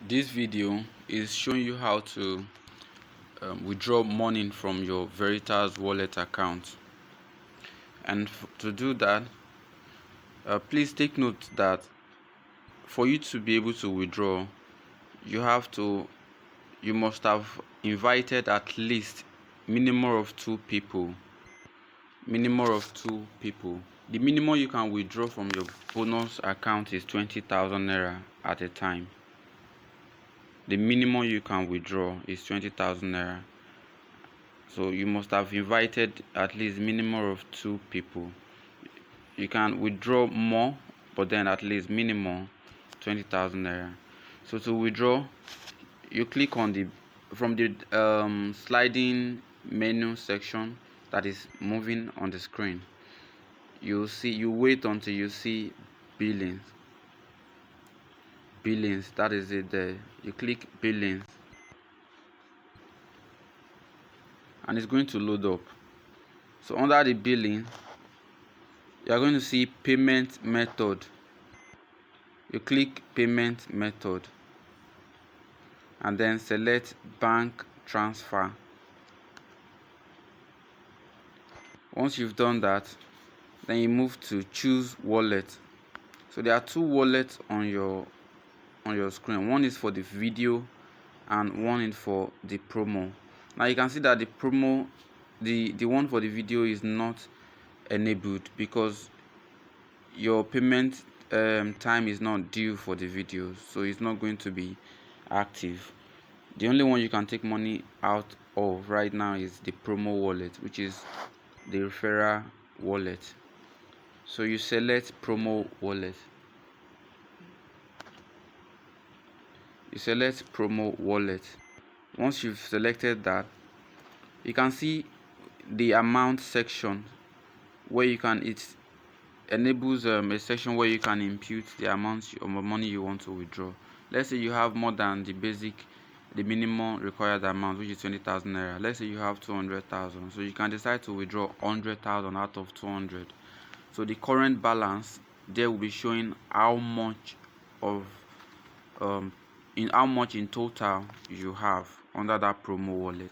This video is showing you how to withdraw money from your Veritas wallet account. And to do that, please take note that for you to be able to withdraw, you must have invited at least minimum of two people. The minimum you can withdraw from your bonus account is 20,000 naira at a time. The minimum you can withdraw is 20,000 naira. So you must have invited at least minimum of two people. You can withdraw more, but then at least minimum 20,000 naira. So to withdraw, you click on the sliding menu section that is moving on the screen. You wait until you see billings. That is it there. You click billings and it's going to load up. So under the billing, you are going to see payment method. You click payment method and then select bank transfer. Once you've done that, then you move to choose wallet. So there are two wallets on your screen. One is for the video and one is for the promo. Now you can see that the promo, the one for the video is not enabled because your payment time is not due for the video, so it's not going to be active. The only one you can take money out of right now is the promo wallet, which is the referral wallet. So you select promo wallet. Once you've selected that, you can see the amount section where it enables a section where you can impute the amount of money you want to withdraw. Let's say you have more than the minimum required amount, which is 20,000 naira. Let's say you have 200,000, so you can decide to withdraw 100,000 out of 200. So the current balance there will be showing how much in total you have under that promo wallet.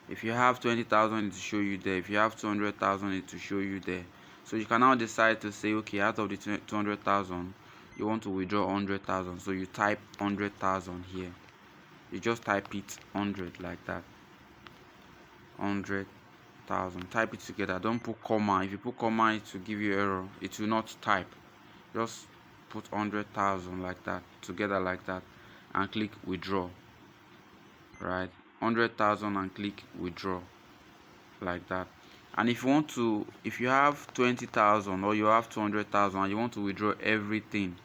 If you have 20,000, it will show you there. If you have 200,000, it will show you there. So you can now decide to say, okay, out of the 200,000, you want to withdraw 100,000. So you type 100,000 here. You just type it 100 like that. 100,000. Type it together. Don't put comma. If you put comma, it will give you error. It will not type. Just put 100,000 like that, together like that, and click withdraw. Right, 100,000 and click withdraw like that. And if you have 20,000 or you have 200,000 and you want to withdraw everything,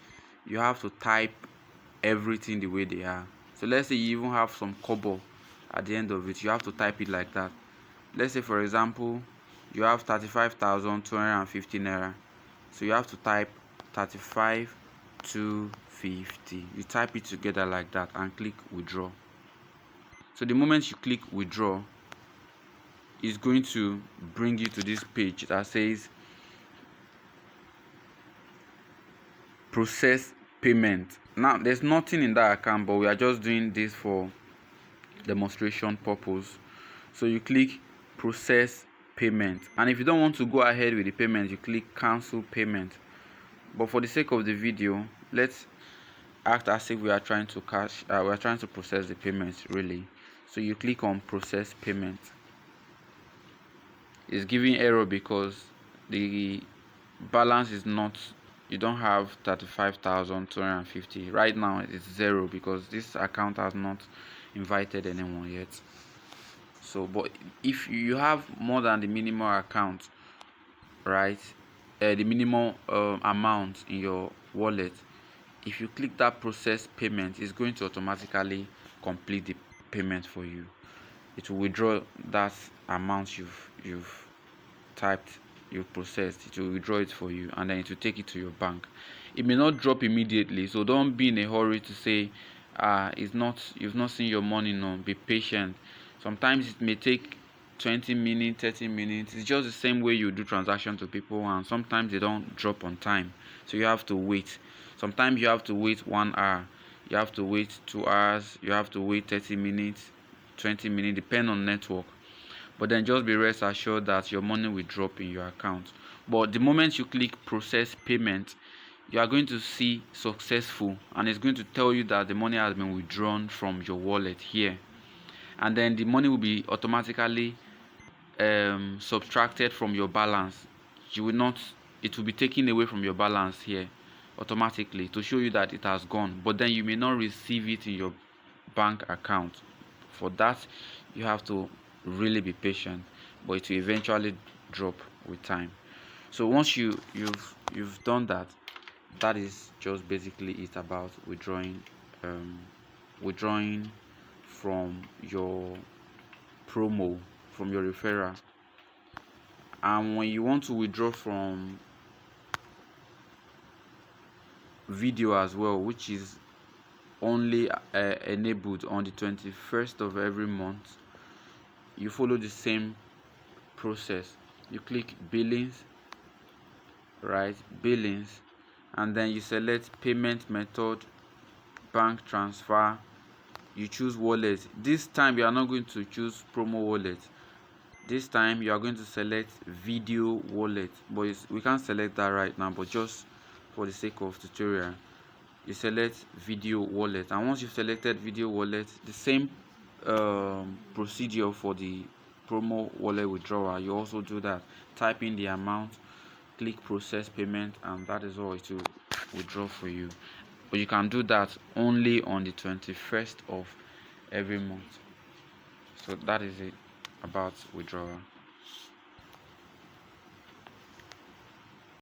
you have to type everything the way they are. So let's say you even have some kobo at the end of it, you have to type it like that. Let's say, for example, you have 35,250 naira, so you have to type 35,250. You type it together like that and click withdraw. So the moment you click withdraw, it's going to bring you to this page that says process payment. Now there's nothing in that account, but we are just doing this for demonstration purpose. So you click process payment, and if you don't want to go ahead with the payment, you click cancel payment. But for the sake of the video, let's act as if we are trying to process the payment really. So you click on process payment. It's giving error because the balance is not, you don't have 35,250 right now. It's zero because this account has not invited anyone yet. So but if you have more than the minimum account, right, the minimum amount in your wallet, if you click that process payment, it's going to automatically complete the payment for you. It will withdraw that amount you've typed, you've processed. It will withdraw it for you, and then it will take it to your bank. It may not drop immediately, so don't be in a hurry to say you've not seen your money. No, be patient. Sometimes it may take 20 minutes, 30 minutes. It's just the same way you do transaction to people, and sometimes they don't drop on time, so you have to wait. Sometimes you have to wait 1 hour. you have to wait 2 hours, you have to wait 30 minutes, 20 minutes, depend on network. But then just be rest assured that your money will drop in your account. But the moment you click process payment, you are going to see successful, and it's going to tell you that the money has been withdrawn from your wallet here, and then the money will be automatically subtracted from your balance. You will not, it will be taken away from your balance here automatically to show you that it has gone, but then you may not receive it in your bank account. For that, you have to really be patient, but it will eventually drop with time. So once you've done that, that is just basically it about withdrawing from your promo, from your referral. And when you want to withdraw from video as well, which is only enabled on the 21st of every month, you follow the same process. You click billings, right? Billings, and then you select payment method, bank transfer. You choose wallet. This time you are not going to choose promo wallet. This time you are going to select video wallet, but we can't select that right now, but just for the sake of tutorial, you select video wallet. And once you've selected video wallet, the same procedure for the promo wallet withdrawal, you also do that. Type in the amount, click process payment, and that is all it will withdraw for you. But you can do that only on the 21st of every month. So that is it about withdrawal.